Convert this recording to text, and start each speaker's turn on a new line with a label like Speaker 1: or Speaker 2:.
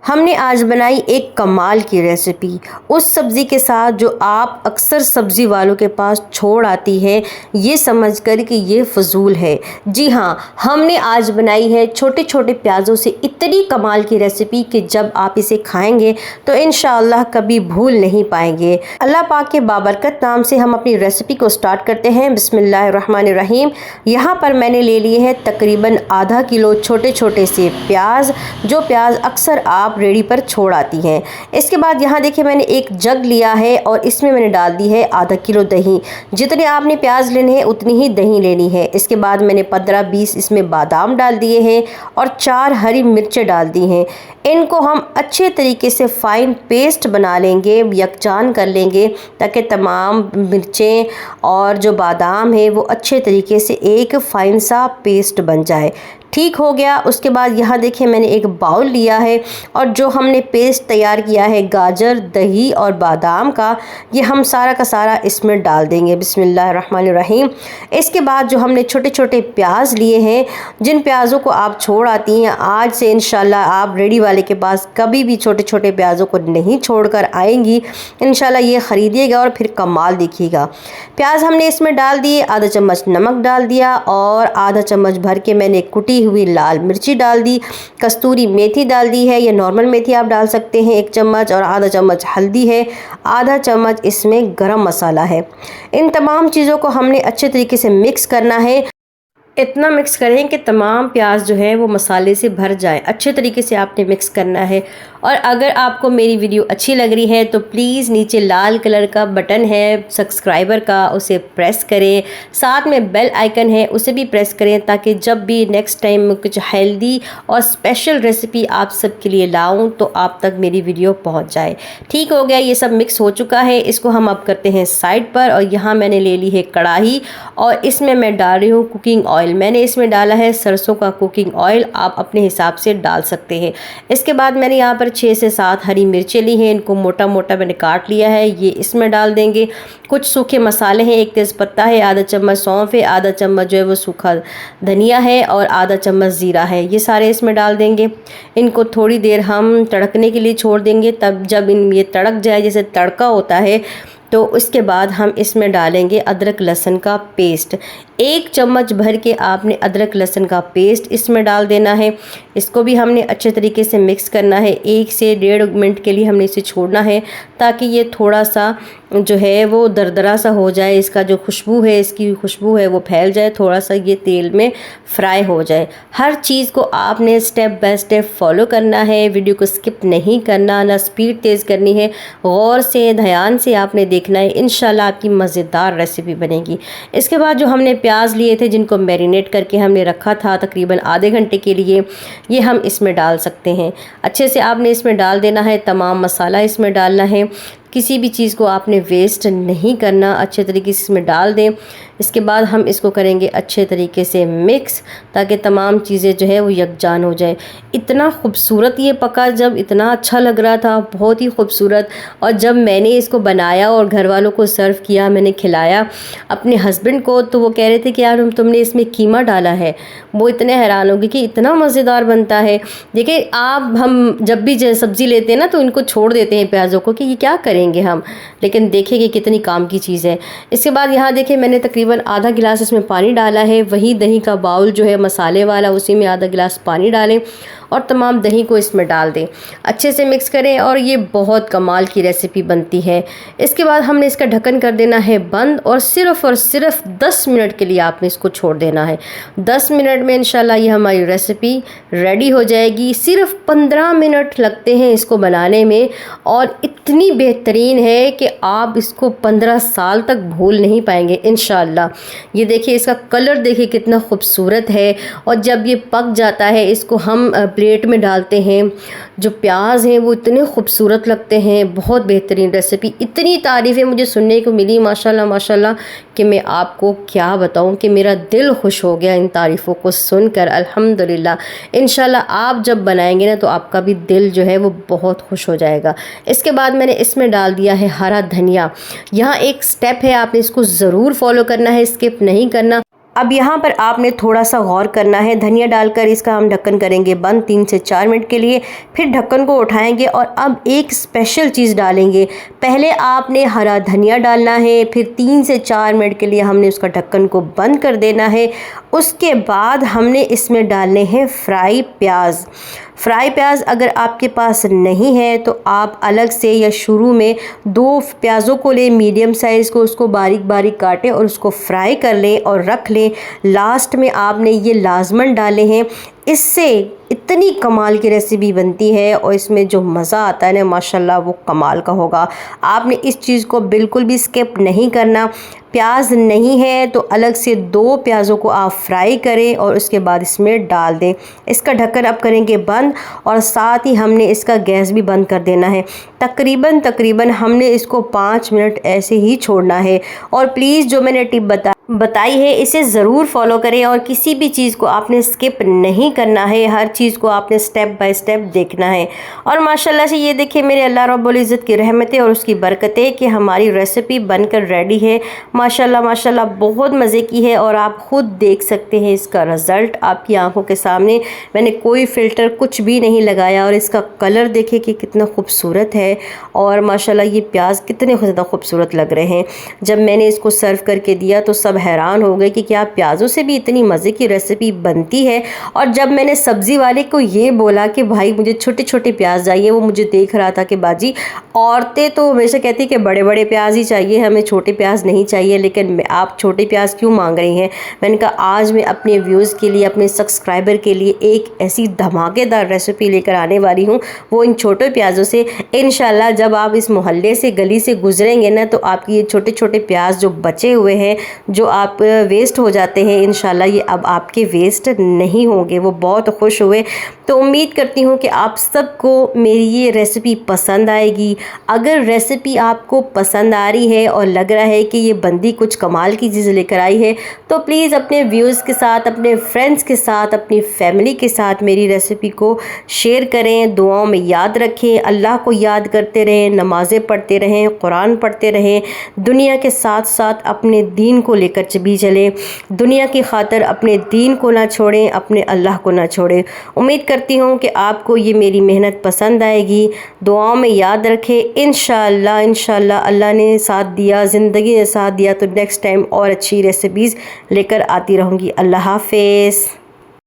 Speaker 1: हमने आज बनाई एक कमाल की रेसिपी उस सब्ज़ी के साथ जो आप अक्सर सब्ज़ी वालों के पास छोड़ आती है, ये समझकर कि ये फजूल है। जी हाँ, हमने आज बनाई है छोटे छोटे प्याज़ों से इतनी कमाल की रेसिपी कि जब आप इसे खाएंगे तो इंशाअल्लाह कभी भूल नहीं पाएंगे। अल्लाह पाक के बाबरकत नाम से हम अपनी रेसिपी को स्टार्ट करते हैं। बिस्मिल्लाहिर्रहमानिर्रहीम। यहाँ पर मैंने ले लिए हैं तकरीबन आधा किलो छोटे छोटे से प्याज, जो प्याज अक्सर आप रेडी पर छोड़ आती हैं। इसके बाद यहाँ देखिए मैंने एक जग लिया है और इसमें मैंने डाल दी है आधा किलो दही। जितने आपने प्याज लेने हैं उतनी ही दही लेनी है। इसके बाद मैंने 15-20 इसमें बादाम डाल दिए हैं और 4 हरी मिर्चें डाल दी हैं। इनको हम अच्छे तरीके से फ़ाइन पेस्ट बना लेंगे, यकजान कर लेंगे, ताकि तमाम मिर्चें और जो बादाम है वो अच्छे तरीके से एक फ़ाइन सा पेस्ट बन जाए। ठीक हो गया। उसके बाद यहाँ देखिए मैंने एक बाउल लिया है और जो हमने पेस्ट तैयार किया है गाजर, दही और बादाम का, ये हम सारा का सारा इसमें डाल देंगे। बिस्मिल्लाहिर्रहमानिर्रहीम। इसके बाद जो हमने छोटे छोटे प्याज लिए हैं, जिन प्याज़ों को आप छोड़ आती हैं, आज से इंशाल्लाह आप रेडी वाले के पास कभी भी छोटे छोटे प्याज़ों को नहीं छोड़कर आएंगी। इंशाल्लाह ये ख़रीदिएगा और फिर कमाल देखिएगा। प्याज हमने इसमें डाल दिए, आधा चम्मच नमक डाल दिया और आधा चम्मच भर के मैंने कुटी हुई लाल मिर्ची डाल दी, कस्तूरी मेथी डाल दी है, या नॉर्मल मेथी आप डाल सकते हैं 1 चम्मच, और आधा चम्मच हल्दी है, आधा चम्मच इसमें गरम मसाला है। इन तमाम चीज़ों को हमने अच्छे तरीके से मिक्स करना है। इतना मिक्स करें कि तमाम प्याज जो है वो मसाले से भर जाए। अच्छे तरीके से आपने मिक्स करना है। और अगर आपको मेरी वीडियो अच्छी लग रही है तो प्लीज़ नीचे लाल कलर का बटन है सब्सक्राइबर का, उसे प्रेस करें। साथ में बेल आइकन है, उसे भी प्रेस करें, ताकि जब भी नेक्स्ट टाइम कुछ हेल्दी और स्पेशल रेसिपी आप सबके लिए लाऊं तो आप तक मेरी वीडियो पहुंच जाए। ठीक हो गया, ये सब मिक्स हो चुका है। इसको हम अब करते हैं साइड पर। और यहाँ मैंने ले ली है कढ़ाई और इसमें मैं डाल रही हूँ कुकिंग ऑयल। मैंने इसमें डाला है सरसों का कुकिंग ऑयल, आप अपने हिसाब से डाल सकते हैं। इसके बाद मैंने यहाँ पर 6 से 7 हरी मिर्चें ली हैं, इनको मोटा मोटा मैंने काट लिया है, ये इसमें डाल देंगे। कुछ सूखे मसाले हैं, 1 तेज़पत्ता है, आधा चम्मच सौंफ है, आधा चम्मच जो है वो सूखा धनिया है और आधा चम्मच ज़ीरा है, ये सारे इसमें डाल देंगे। इनको थोड़ी देर हम तड़कने के लिए छोड़ देंगे। तब जब ये तड़क जाए, जैसे तड़का होता है, तो उसके बाद हम इसमें डालेंगे अदरक लहसुन का पेस्ट। 1 चम्मच भर के आपने अदरक लहसुन का पेस्ट इसमें डाल देना है। इसको भी हमने अच्छे तरीके से मिक्स करना है। 1 से 1.5 मिनट के लिए हमने इसे छोड़ना है, ताकि ये थोड़ा सा जो है वो दरदरा सा हो जाए। इसका जो खुशबू है, इसकी खुशबू है वो फैल जाए, थोड़ा सा ये तेल में फ्राई हो जाए। हर चीज़ को आपने स्टेप बाय स्टेप फॉलो करना है, वीडियो को स्किप नहीं करना, ना स्पीड तेज़ करनी है, गौर से ध्यान से आपने देखना है। इंशाल्लाह आपकी मज़ेदार रेसिपी बनेगी। इसके बाद जो हमने प्याज लिए थे, जिनको मैरिनेट करके हमने रखा था तकरीबन आधे घंटे के लिए, ये हम इसमें डाल सकते हैं। अच्छे से आपने इसमें डाल देना है, तमाम मसाला इसमें डालना है, किसी भी चीज़ को आपने वेस्ट नहीं करना, अच्छे तरीके से इसमें डाल दें। इसके बाद हम इसको करेंगे अच्छे तरीके से मिक्स, ताकि तमाम चीज़ें जो है वो यकजान हो जाए। इतना खूबसूरत ये पका, जब इतना अच्छा लग रहा था, बहुत ही खूबसूरत। और जब मैंने इसको बनाया और घर वालों को सर्व किया, मैंने खिलाया अपने हस्बैंड को, तो वो कह रहे थे कि यार तुमने इसमें कीमा डाला है। वो इतने हैरान हो गए कि इतना मज़ेदार बनता है। देखिए हम जब भी सब्ज़ी लेते हैं ना, तो इनको छोड़ देते हैं प्याज़ों को कि ये क्या करेंगे हम, लेकिन देखिए कि कितनी काम की चीज़ है। इसके बाद यहाँ देखिए मैंने तकरीबन आधा गिलास इसमें पानी डाला है। वही दही का बाउल जो है मसाले वाला, उसी में आधा गिलास पानी डालें और तमाम दही को इसमें डाल दें, अच्छे से मिक्स करें और ये बहुत कमाल की रेसिपी बनती है। इसके बाद हमने इसका ढक्कन कर देना है बंद और सिर्फ 10 मिनट के लिए आपने इसको छोड़ देना है। 10 मिनट में इंशाल्लाह ये हमारी रेसिपी रेडी हो जाएगी। सिर्फ 15 मिनट लगते हैं इसको बनाने में, और इतनी बेहतरीन है कि आप इसको 15 साल तक भूल नहीं पाएंगे इंशाल्लाह। ये देखिए इसका कलर देखिए कितना खूबसूरत है। और जब ये पक जाता है, इसको हम प्लेट में डालते हैं, जो प्याज हैं वो इतने खूबसूरत लगते हैं। बहुत बेहतरीन रेसिपी, इतनी तारीफ़ें मुझे सुनने को मिली माशाल्लाह माशाल्लाह, कि मैं आपको क्या बताऊं, कि मेरा दिल खुश हो गया इन तारीफ़ों को सुनकर। अल्हम्दुलिल्लाह इंशाल्लाह आप जब बनाएंगे ना, तो आपका भी दिल जो है वो बहुत खुश हो जाएगा। इसके बाद मैंने इसमें डाल दिया है हरा धनिया। यहाँ एक स्टेप है, आपने इसको ज़रूर फॉलो करना है, स्किप नहीं करना। अब यहाँ पर आपने थोड़ा सा गौर करना है। धनिया डालकर इसका हम ढक्कन करेंगे बंद 3 से 4 मिनट के लिए, फिर ढक्कन को उठाएंगे और अब एक स्पेशल चीज़ डालेंगे। पहले आपने हरा धनिया डालना है, फिर 3 से 4 मिनट के लिए हमने उसका ढक्कन को बंद कर देना है। उसके बाद हमने इसमें डालने हैं फ्राई प्याज। फ्राई प्याज अगर आपके पास नहीं है तो आप अलग से या शुरू में 2 प्याज़ों को लें, मीडियम साइज़ को, उसको बारीक बारीक काटें और उसको फ्राई कर लें और रख लें। लास्ट में आपने ये लाजमन डाले हैं। इससे इतनी कमाल की रेसिपी बनती है और इसमें जो मज़ा आता है ना माशाल्लाह वो कमाल का होगा। आपने इस चीज़ को बिल्कुल भी स्किप नहीं करना। प्याज नहीं है तो अलग से 2 प्याज़ों को आप फ्राई करें और उसके बाद इसमें डाल दें। इसका ढक्कन अब करेंगे बंद और साथ ही हमने इसका गैस भी बंद कर देना है। तकरीबन हमने इसको 5 मिनट ऐसे ही छोड़ना है। और प्लीज़ जो मैंने टिप बताई है इसे ज़रूर फॉलो करें और किसी भी चीज़ को आपने स्किप नहीं करना है। हर चीज़ को आपने स्टेप बाय स्टेप देखना है। और माशाल्लाह से ये देखिए मेरे अल्लाह रब्बुल इज़्ज़त की रहमतें और उसकी बरकतें कि हमारी रेसिपी बनकर रेडी है। माशाल्लाह माशाल्लाह बहुत मज़े की है और आप ख़ुद देख सकते हैं इसका रिज़ल्ट आपकी आंखों के सामने। मैंने कोई फ़िल्टर कुछ भी नहीं लगाया और इसका कलर देखिए कि कितना खूबसूरत है और माशाल्लाह ये प्याज कितने ज़्यादा खूबसूरत लग रहे हैं। जब मैंने इसको सर्व करके दिया तो सब हैरान हो गए कि क्या प्याज़ों से भी इतनी मज़े की रेसिपी बनती है। और जब मैंने सब्ज़ी वाले को ये बोला कि भाई मुझे छोटे छोटे प्याज चाहिए, वो मुझे देख रहा था कि बाजी औरतें तो हमेशा कहती कि बड़े बड़े प्याज ही चाहिए, हमें छोटे प्याज नहीं चाहिए, लेकिन आप छोटे प्याज क्यों मांग रही हैं। मैंने कहा आज मैं अपने व्यूज़ के लिए, अपने सब्सक्राइबर के लिए एक ऐसी धमाकेदार रेसिपी लेकर आने वाली हूँ, वो इन छोटे प्याज़ों से। इंशाल्लाह जब आप इस मोहल्ले से, गली से गुजरेंगे ना तो आपकी ये छोटे छोटे प्याज जो बचे हुए हैं, जो आप वेस्ट हो जाते हैं, इंशाल्लाह ये अब आपके वेस्ट नहीं होंगे। वो बहुत खुश हुए। तो उम्मीद करती हूँ कि आप सबको मेरी ये रेसिपी पसंद आएगी। अगर रेसिपी आपको पसंद आ रही है और लग रहा है कि ये बंदी कुछ कमाल की चीज़ लेकर आई है तो प्लीज़ अपने व्यूज़ के साथ, अपने फ्रेंड्स के साथ, अपनी फैमिली के साथ मेरी रेसिपी को शेयर करें। दुआओं में याद रखें, अल्लाह को याद करते रहें, नमाज़ें पढ़ते रहें, कुरान पढ़ते रहें। दुनिया के साथ साथ अपने दीन को लेकर भी चलें। दुनिया की खातिर अपने दीन को ना छोड़ें, अपने अल्लाह को ना छोड़ें। उम्मीद करती हूँ कि आपको ये मेरी मेहनत पसंद आएगी। दुआओं में याद रखें। इंशाल्लाह अल्लाह ने साथ दिया, ज़िंदगी ने साथ दिया तो नेक्स्ट टाइम और अच्छी रेसिपीज़ लेकर आती रहूँगी। अल्लाह हाफ़िज़।